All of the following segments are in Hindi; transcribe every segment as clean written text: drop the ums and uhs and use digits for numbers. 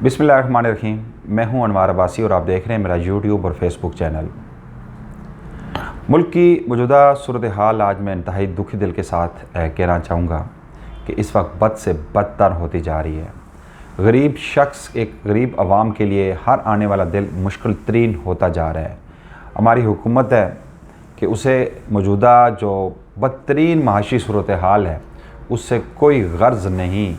बिस्मिल्लाहिर्रहमानिर्रहीम। मैं हूं अनवार अब्बासी और आप देख रहे हैं मेरा यूट्यूब और फेसबुक चैनल। मुल्क की मौजूदा सूरत हाल आज मैं इंतहाई दुखी दिल के साथ कहना चाहूँगा कि इस वक्त बद से बदतर होती जा रही है। गरीब शख्स, एक गरीब आवाम के लिए हर आने वाला दिल मुश्किल तरीन होता जा रहा है। हमारी हुकूमत है कि उसे मौजूदा जो बदतरीन माशी सूरत हाल है उससे कोई गर्ज नहीं।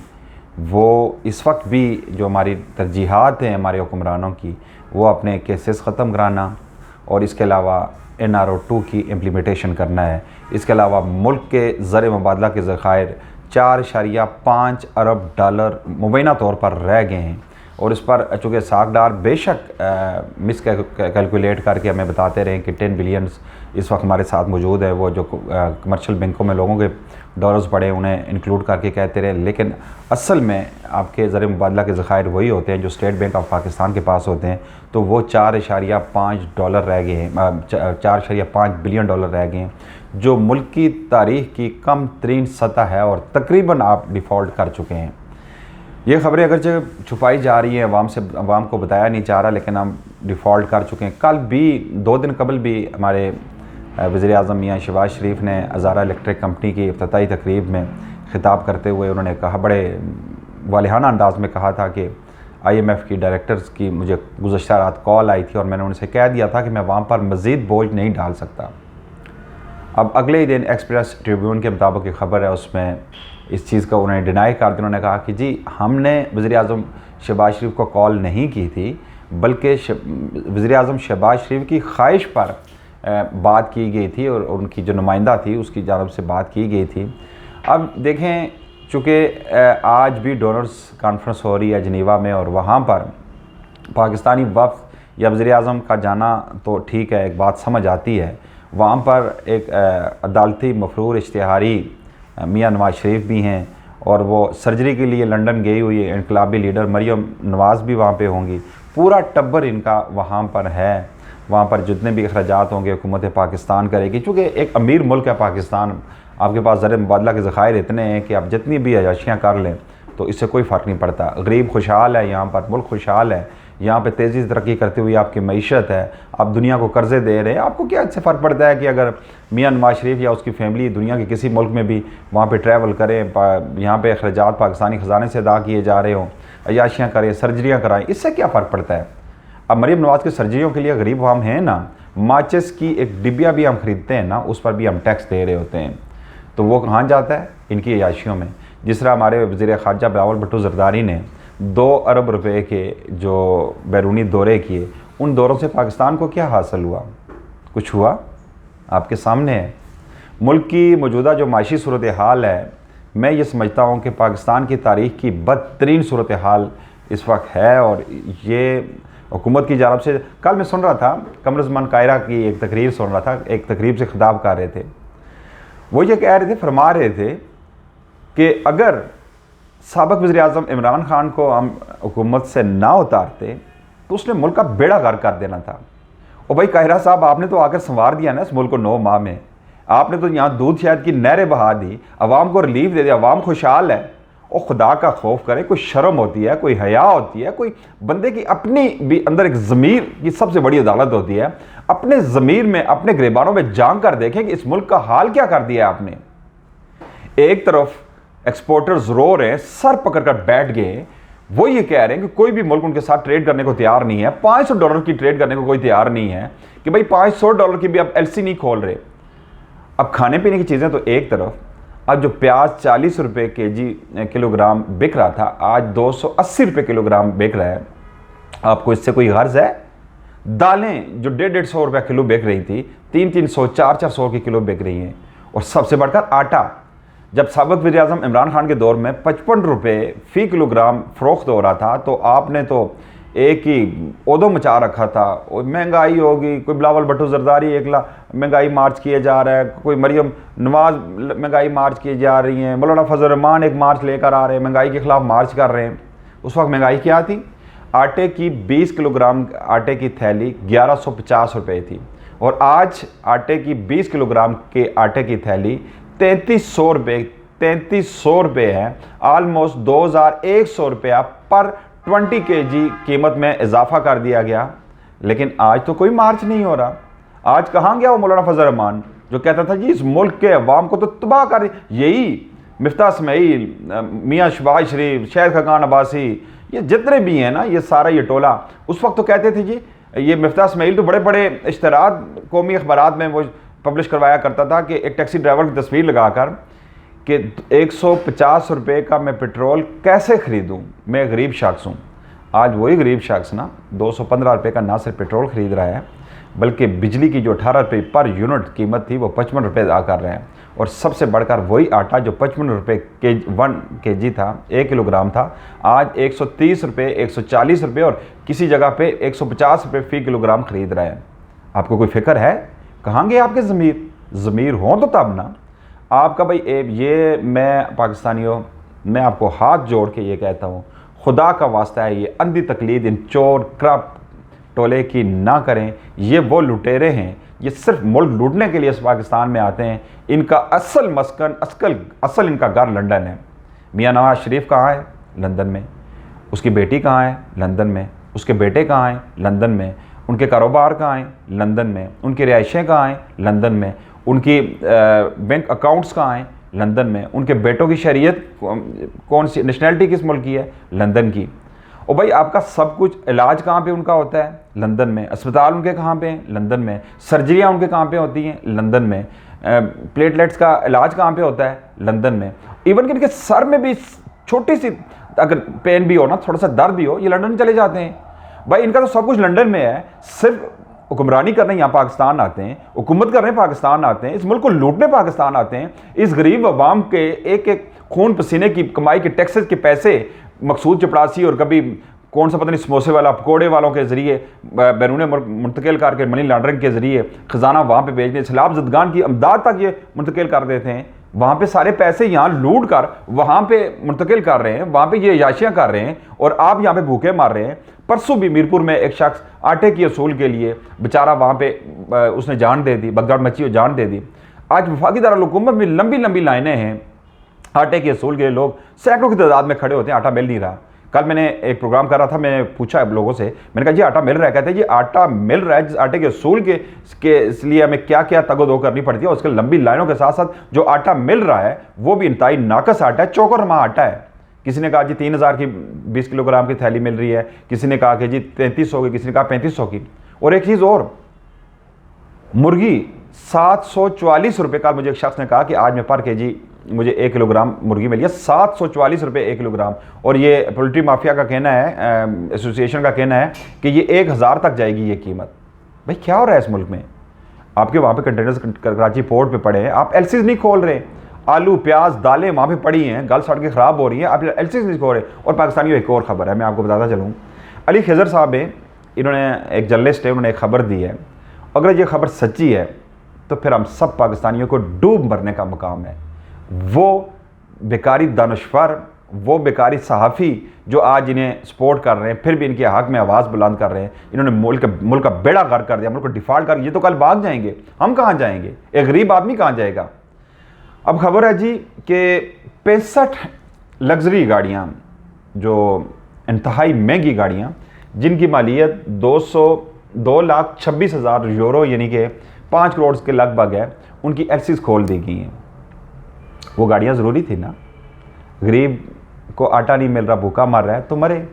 वो इस वक्त भी जो हमारी तरजीहात हैं हमारे हुक्मरानों की, वो अपने केसेस ख़त्म कराना और इसके अलावा NRO2 की इम्प्लीमेंटेशन करना है। इसके अलावा मुल्क के ज़र मुबादला के ज़खायर 4.5 अरब डॉलर मुबैना तौर पर रह गए हैं और इस पर चूँकि सागदार बेशक मिस कैलकुलेट करके हमें बताते रहे कि 10 बिलियंस इस वक्त हमारे साथ मौजूद है। वो जो कमर्शियल बैंकों में लोगों के डॉलर्स पड़े उन्हें इंक्लूड करके कहते रहे, लेकिन असल में आपके ज़र मुबादला के ज़खायर वही होते हैं जो स्टेट बैंक ऑफ पाकिस्तान के पास होते हैं। तो वो 4.5 डॉलर रह गए हैं, 4.5 बिलियन डॉलर रह गए हैं, जो मुल्क की तारीख़ की कम तरीन सतह है और तकरीबन आप डिफ़ॉल्ट कर चुके हैं। ये ख़बरें अगरचे छुपाई जा रही हैं, अवाम को बताया नहीं जा रहा, लेकिन हम डिफ़ॉल्ट कर चुके हैं। कल भी 2 दिन कबल भी हमारे वज़ीर-ए-आज़म मियाँ शहबाज शरीफ ने हज़ारा इलेक्ट्रिक कंपनी की इफ्तिताई तकरीब में ख़िताब करते हुए उन्होंने कहा, बड़े वालिहाना अंदाज में कहा था कि IMF की डायरेक्टर्स की मुझे गुज़श्ता रात कॉल आई थी और मैंने उनसे कह दिया था कि मैं वहाँ पर मज़ीद बोझ नहीं डाल सकता। अब अगले ही दिन एक्सप्रेस ट्रिब्यून के मुताबिक एक ख़बर है, उसमें इस चीज़ का उन्होंने डिनाई कर दिया। उन्होंने कहा कि जी हमने वज़ीर-ए-आज़म शहबाज शरीफ को कॉल नहीं की थी, बल्कि वज़ीर-ए-आज़म शहबाज शरीफ की ख्वाहिश पर बात की गई थी और उनकी जो नुमाइंदा थी उसकी जानब से बात की गई थी। अब देखें, चूँकि आज भी डोनर्स कॉन्फ्रेंस हो रही है जनीवा में और वहाँ पर पाकिस्तानी वफ़द या वज़ीर-ए-आज़म का जाना तो ठीक है, एक बात समझ आती है। वहाँ पर एक अदालती मफरूर इश्तिहारी मियाँ नवाज़ शरीफ भी हैं और वो सर्जरी के लिए लंदन गई हुई है। इनकलाबी लीडर मरियम नवाज़ भी वहाँ पे होंगी। पूरा टब्बर इनका वहाँ पर है। वहाँ पर जितने भी अखराजात होंगे हुकूमत पाकिस्तान करेगी, चूँकि एक अमीर मुल्क है पाकिस्तान। आपके पास ज़र मुबादला के ज़खायर इतने हैं कि आप जितनी भी अयाशियाँ कर लें तो इससे कोई फ़र्क नहीं पड़ता। गरीब खुशहाल है, यहाँ पर मुल्क खुशहाल है, यहाँ पे तेज़ी से तरक्की करती हुई आपकी मईशत है, आप दुनिया को कर्ज़े दे रहे हैं। आपको क्या इससे फ़र्क पड़ता है कि अगर मियाँ नवाज़ शरीफ या उसकी फैमिली दुनिया के किसी मुल्क में भी वहाँ पे ट्रैवल करें, यहाँ पे अखराजात पाकिस्तानी ख़जाने से अदा किए जा रहे हों, अयाशियाँ करें, सर्जरियाँ कराएँ, इससे क्या फ़र्क पड़ता है। अब मरीम नवाज़ की सर्जरियों के लिए गरीब हम हैं ना, माचिस की एक डिबिया भी हम ख़रीदते हैं ना, उस पर भी हम टैक्स दे रहे होते हैं। तो वो कहाँ जाता है? इनकी अयाशियों में। जिस तरह हमारे वज़ीर ख़ारजा बिलावल भुट्टो ज़रदारी ने 2 अरब रुपए के जो बैरूनी दौरे किए, उन दौरों से पाकिस्तान को क्या हासिल हुआ? कुछ हुआ? आपके सामने है। मुल्क की मौजूदा जो माशी सूरत हाल है, मैं ये समझता हूँ कि पाकिस्तान की तारीख़ की बदतरीन सूरत हाल इस वक्त है। और ये हुकूमत की जानब से, कल मैं सुन रहा था कमरुज़्ज़मान कायरा की एक तकरीर सुन रहा था, एक तकरीब से खिताब कर रहे थे। वो ये कह रहे थे, फरमा रहे थे कि अगर साबिक़ वज़ीर-ए-आज़म इमरान खान को हम हुकूमत से ना उतारते तो उसने मुल्क का बेड़ा गर्क कर देना था। और भाई कायरा साहब, आपने तो आकर संवार दिया ना इस मुल्क को 9 माह में। आपने तो यहाँ दूध शहद की नहरें बहा दी, अवाम को रिलीफ दे दिया, अवाम खुशहाल है। और खुदा का खौफ करे, कोई शर्म होती है, कोई हया होती है, कोई बंदे की अपनी भी अंदर एक ज़मीर की सबसे बड़ी अदालत होती है। अपने ज़मीर में, अपने गिरबानों में झांक कर देखें कि इस मुल्क का हाल क्या कर दिया है आपने। एक तरफ एक्सपोर्टर्स रो रहे हैं, सर पकड़ कर बैठ गए, वो ये कह रहे हैं कि कोई भी मुल्क उनके साथ ट्रेड करने को तैयार नहीं है। $500 की ट्रेड करने को कोई तैयार नहीं है कि भाई $500 की भी अब LC नहीं खोल रहे। अब खाने पीने की चीज़ें तो एक तरफ, अब जो प्याज 40 रुपये किलोग्राम बिक रहा था, आज 280 रुपये किलोग्राम बिक रहा है। आपको इससे कोई गर्ज है? दालें जो 150-150 रुपये किलो बिक रही थी, 300-300, 400-400 की किलो बिक रही हैं। और सबसे बढ़कर आटा, जब साबिक़ वज़ीर-ए-आज़म इमरान खान के दौर में 55 रुपये फ़ी किलोग्राम फ़रोख्त हो रहा था, तो आपने तो एक ही ओदो मचा रखा था। महंगाई होगी, कोई बिलावल भुट्टो ज़रदारी एकला महंगाई मार्च किए जा रहा है, कोई मरियम नवाज़ महंगाई मार्च किए जा रही हैं, मौलाना फजल रहमान एक मार्च लेकर आ रहे हैं, महंगाई के ख़िलाफ़ मार्च कर रहे हैं। उस वक्त महंगाई क्या थी? आटे की 20 किलोग्राम आटे की थैली 1150 रुपये थी और आज आटे की 20 किलोग्राम के आटे की थैली 3300 रुपये है। ऑलमोस्ट 2100 रुपया पर 20 kg कीमत में इजाफा कर दिया गया, लेकिन आज तो कोई मार्च नहीं हो रहा। आज कहाँ गया वो मौलाना फजल रहमान जो कहता था जी इस मुल्क के अवाम को तो तबाह कर, यही मिफ्ता इस्माइल, मियाँ शहबाज शरीफ, शहद खकान अब्बासी, ये जितने भी हैं ना, ये सारा ये टोला उस वक्त तो कहते थे जी, ये मिफ्ता इस्माइल तो बड़े बड़े इश्तरात कौमी अखबारात में वो पब्लिश करवाया करता था कि एक टैक्सी ड्राइवर की तस्वीर लगाकर कि 150 रुपये का मैं पेट्रोल कैसे ख़रीदूँ, मैं गरीब शख्स हूँ। आज वही गरीब शख्स ना 215 रुपये का ना सिर्फ पेट्रोल ख़रीद रहा है, बल्कि बिजली की जो 18 रुपये पर यूनिट कीमत थी वो 55 रुपये अदा कर रहे हैं। और सबसे बढ़कर वही आटा जो 55 रुपये के 1 kg था, 1 किलोग्राम था, आज 130 रुपये, 140 रुपये और किसी जगह पे 150 रुपये फ़ी किलोग्राम ख़रीद रहे हैं। आपको कोई फिक्र है? कहाँ गए आपके ज़मीर हो तो तब ना। आपका भाई ये मैं पाकिस्तानियों, मैं आपको हाथ जोड़ के ये कहता हूँ, खुदा का वास्ता है ये अंधी तकलीद इन चोर करप्ट टोले की ना करें। ये वो लुटेरे हैं, ये सिर्फ मुल्क लूटने के लिए इस पाकिस्तान में आते हैं। इनका असल मस्कन असल इनका घर लंदन है। मियाँ नवाज शरीफ कहाँ है? लंदन में। उसकी बेटी कहाँ है? लंदन में। उसके बेटे कहाँ हैं? लंदन में। उनके कारोबार कहाँ हैं? लंदन में। उनकी रिहाइशें कहाँ हैं? लंदन में। उनकी बैंक अकाउंट्स कहाँ हैं? लंदन में। उनके बेटों की शरीयत कौन सी, नेशनैलिटी किस मुल्क की है? लंदन की। और भाई आपका सब कुछ इलाज कहाँ पे उनका होता है? लंदन में। अस्पताल उनके कहाँ पे हैं? लंदन में। सर्जरियाँ उनके कहाँ पे होती हैं? लंदन में। प्लेटलेट्स का इलाज कहाँ पे होता है? लंदन में। इवन कि इनके सर में भी छोटी सी अगर पेन भी हो ना, थोड़ा सा दर्द भी हो, ये लंदन चले जाते हैं। भाई इनका तो सब कुछ लंदन में है, सिर्फ हुक्मरानी करने यहाँ पाकिस्तान आते हैं, हुकूमत करने पाकिस्तान आते हैं, इस मुल्क को लूटने पाकिस्तान आते हैं। इस गरीब अवाम के एक एक खून पसीने की कमाई के टैक्सेस के पैसे मकसूद चपड़ासी और कभी कौन सा पता नहीं समोसे वाला पकोड़े वालों के ज़रिए बैरून मुंतकिल करके मनी लॉन्ड्रिंग के ज़रिए ख़जाना वहाँ पे भेजने, सैलाब ज़दगान की अमदाद तक ये मुंतकिल कर देते हैं। वहाँ पे सारे पैसे यहाँ लूट कर वहाँ पे मुंतकिल कर रहे हैं, वहाँ पे ये याशियाँ कर रहे हैं और आप यहाँ पे भूखे मार रहे हैं। परसों भी मीरपुर में एक शख्स आटे की असूल के लिए बेचारा वहाँ पे उसने जान दे दी, बगदाद मची और जान दे दी। आज वफाकी दारुल-हुकूमत में लंबी लंबी लाइनें हैं आटे की असूल के लिए, लोग सैकड़ों की तादाद में खड़े होते हैं, आटा मिल नहीं रहा। कल मैंने एक प्रोग्राम कर रहा था, मैंने पूछा लोगों से, मैंने कहा जी आटा मिल रहा है? कहते हैं जी आटा मिल रहा है, जिस आटे के असूल के इसलिए हमें क्या क्या तगोदो करनी पड़ती है, उसके लंबी लाइनों के साथ साथ जो आटा मिल रहा है वो भी इंतहाई नाकस आटा है, चौकरमा आटा है। किसी ने कहा जी 3000 की 20 किलोग्राम की थैली मिल रही है, किसी ने कहा कि जी 3300 की, किसी ने कहा 3500 की। और एक चीज़ और, मुर्गी 744 रुपये का, मुझे एक शख्स ने कहा कि आज मैं पर केजी मुझे 1 किलोग्राम मुर्गी मिली है, 744 रुपये 1 किलोग्राम। और ये पोल्ट्री माफिया का कहना है, एसोसिएशन का कहना है कि ये 1000 तक जाएगी ये कीमत। भाई क्या हो रहा है इस मुल्क में? आपके वहाँ पे कंटेनर्स कराची पोर्ट पे पड़े हैं, आप एलसीज नहीं खोल रहे। आलू प्याज दालें वहाँ पे पड़ी हैं, गल सड़ के ख़राब हो रही हैं, आप एलसीज नहीं खोल रहे। और पाकिस्तानियों एक और ख़बर है, मैं आपको बताता चलूँ। अली खिज़र साहब है, इन्होंने एक जर्नलिस्ट है, उन्होंने एक ख़बर दी है। अगर ये ख़बर सच्ची है तो फिर हम सब पाकिस्तानियों को डूब मरने का मुकाम है। वो बेकारी दानश्वर, वो बेकारी सहाफ़ी जो आज इन्हें सपोर्ट कर रहे हैं, फिर भी इनके हक़ में आवाज़ बुलंद कर रहे हैं, इन्होंने मुल्क का बेड़ा गर्क कर दिया, मुल्क को डिफ़ॉल्ट कर, ये तो कल भाग जाएंगे। हम कहाँ जाएंगे? एक गरीब आदमी कहाँ जाएगा? अब खबर है जी कि 65 लग्जरी गाड़ियाँ, जो इंतहाई महंगी गाड़ियाँ, जिनकी मालियत 2,26,000 यूरो यानी कि 5 करोड़ के लगभग है, उनकी एलसीज खोल दी गई हैं। वो गाड़ियाँ ज़रूरी थी ना? गरीब को आटा नहीं मिल रहा, भूखा मर रहा है तो मरे।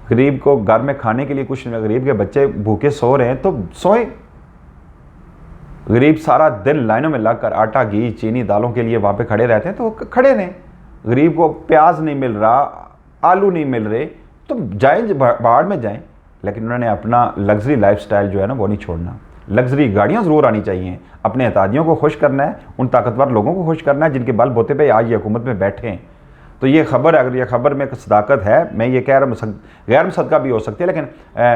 गरीब को घर में खाने के लिए कुछ नहीं, गरीब के बच्चे भूखे सो रहे हैं तो सोए। गरीब सारा दिन लाइनों में लगकर आटा घी चीनी दालों के लिए वहाँ पे खड़े रहते हैं तो खड़े रहें। गरीब को प्याज नहीं मिल रहा, आलू नहीं मिल रहे तो जाएँ बाहर में जाएँ, लेकिन उन्होंने अपना लग्जरी लाइफस्टाइल जो है ना वो नहीं छोड़ना। लग्जरी गाड़ियाँ ज़रूर आनी चाहिए, अपने एहतादियों को खुश करना है, उन ताकतवर लोगों को खुश करना है जिनके बल बोते पे आज ये हुकूमत में बैठे हैं। तो ये खबर, अगर ये खबर में सदाकत है, मैं ये कह रहा हूँ गैर मुसद्दक़ा भी हो सकती है, लेकिन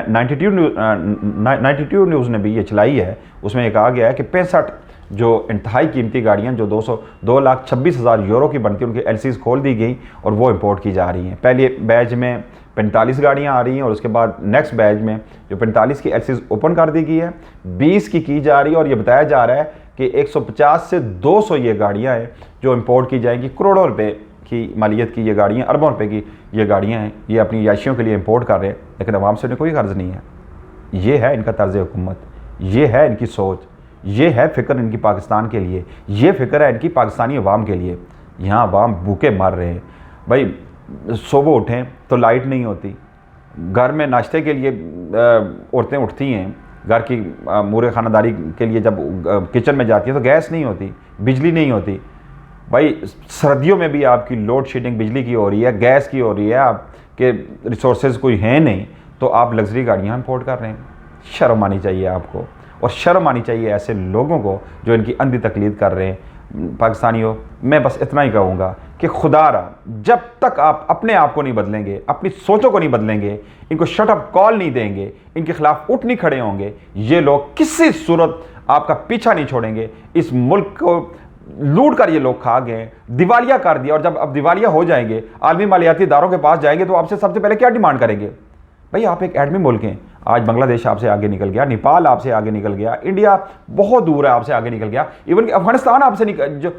92 न्यूज़ ने भी ये चलाई है। उसमें ये कहा गया है कि 65 जो इंतहाई कीमती गाड़ियाँ जो 2,26,000 यूरो की बनती हैं, उनकी एलसीज खोल दी गई और वो इंपोर्ट की जा रही हैं। पहले बैच में 45 गाड़ियाँ आ रही हैं और उसके बाद नेक्स्ट बैच में जो 45 की एलसीज ओपन कर दी गई है, 20 की जा रही है। और ये बताया जा रहा है कि 150 से 200 ये गाड़ियाँ हैं जो इंपोर्ट की जाएंगी, करोड़ों रुपए की मालियत की ये गाड़ियाँ, अरबों रुपए की ये गाड़ियाँ हैं, ये अपनी याशियों के लिए इंपोर्ट कर रहे हैं, लेकिन आवाम से उन्हें कोई कर्ज नहीं है। ये है इनका तर्ज हुकूमत, ये है इनकी सोच, ये है फ़िक्र इनकी पाकिस्तान के लिए, ये फ़िक्र है इनकी पाकिस्तानी अवाम के लिए। यहाँ अवाम भूखे मर रहे हैं भाई। सुबह उठें तो लाइट नहीं होती, घर में नाश्ते के लिए औरतें उठती हैं, घर की मूरे खानादारी के लिए जब किचन में जाती है तो गैस नहीं होती, बिजली नहीं होती भाई। सर्दियों में भी आपकी लोड शेडिंग बिजली की हो रही है, गैस की हो रही है, आपके रिसोर्सेज कोई हैं नहीं, तो आप लग्जरी गाड़ियाँ इंपोर्ट कर रहे हैं। शर्म आनी चाहिए आपको, और शर्म आनी चाहिए ऐसे लोगों को जो इनकी अंधी तकलीद कर रहे हैं। पाकिस्तानियों, मैं बस इतना ही कहूँगा कि खुदारा जब तक आप अपने आप को नहीं बदलेंगे, अपनी सोचों को नहीं बदलेंगे, इनको शट अप कॉल नहीं देंगे, इनके खिलाफ उठ नहीं खड़े होंगे, ये लोग किसी सूरत आपका पीछा नहीं छोड़ेंगे। इस मुल्क को लूट कर ये लोग खा गए, दिवालिया कर दिया, और जब अब दिवालिया हो जाएंगे, आलमी मालियाती इदारों के पास जाएंगे तो आपसे सबसे पहले क्या डिमांड करेंगे? भाई आप एक एडमी मुल्क हैं। आज बांग्लादेश आपसे आगे निकल गया, नेपाल आपसे आगे निकल गया, इंडिया बहुत दूर है आपसे आगे निकल गया, इवन कि अफगानिस्तान आपसे निकल, जो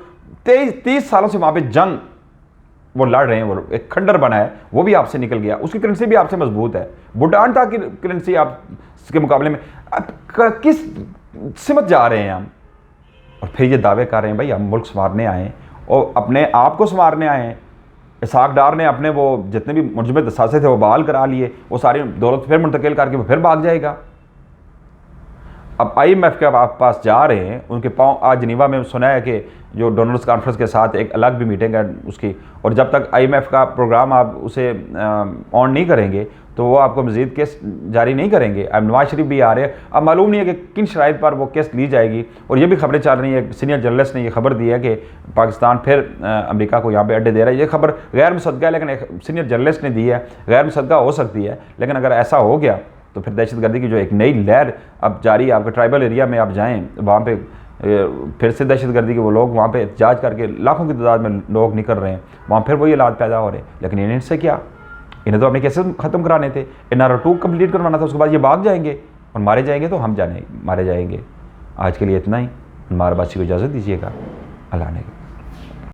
30 सालों से वहाँ पे जंग वो लड़ रहे हैं, वो एक खंडर बना है, वो भी आपसे निकल गया, उसकी करेंसी भी आपसे मजबूत है। भूटान तक की करेंसी आप के मुकाबले में किस सिमत जा रहे हैं हम? और फिर ये दावे कर रहे हैं भाई हम मुल्क संवारने आए हैं, और अपने आप को संवारने आए हैं। इसहाक डार ने अपने वो जितने भी मुजरिम दसासे थे वो बहाल करा लिए, वो सारी दौलत फिर मुंतकिल करके वो फिर भाग जाएगा। अब IMF के पास जा रहे हैं, उनके पाँव आज जिनीवा में सुना है कि जो डोनर्स कॉन्फ्रेंस के साथ एक अलग भी मीटिंग है उसकी, और जब तक IMF का प्रोग्राम आप उसे ऑन नहीं करेंगे तो वो आपको मज़ीद केस जारी नहीं करेंगे। अब नवाज शरीफ भी आ रहे हैं, अब मालूम नहीं है कि किन शराइत पर वो केस ली जाएगी। और ये भी खबरें चल रही हैं, सीनियर जर्नलिस्ट ने ये खबर दी है कि पाकिस्तान फिर अमेरिका को यहाँ पे अड्डे दे रहा है। ये खबर गैर मुसद्दक़ है, लेकिन एक सीनियर जर्नलिस्ट ने दी है, गैर मुसद्दक़ हो सकती है, लेकिन अगर ऐसा हो गया तो फिर दहशतगर्दी की जो एक नई लहर अब जारी, आपके ट्राइबल एरिया में आप जाएँ, वहाँ पर फिर से दहशतगर्दी के वो लोग वहाँ पे एहतजाज करके लाखों की तादाद में लोग निकल रहे हैं, वहाँ फिर वही हालात पैदा हो रहे हैं। लेकिन इनसे क्या, इन्हें तो अपने केसेस ख़त्म कराने थे, NR2 कंप्लीट करवाना था, उसके बाद ये भाग जाएंगे और मारे जाएंगे तो हम जाने मारे जाएंगे। आज के लिए इतना ही, मारबासी को इजाज़त दीजिएगा। अल्लाह ने।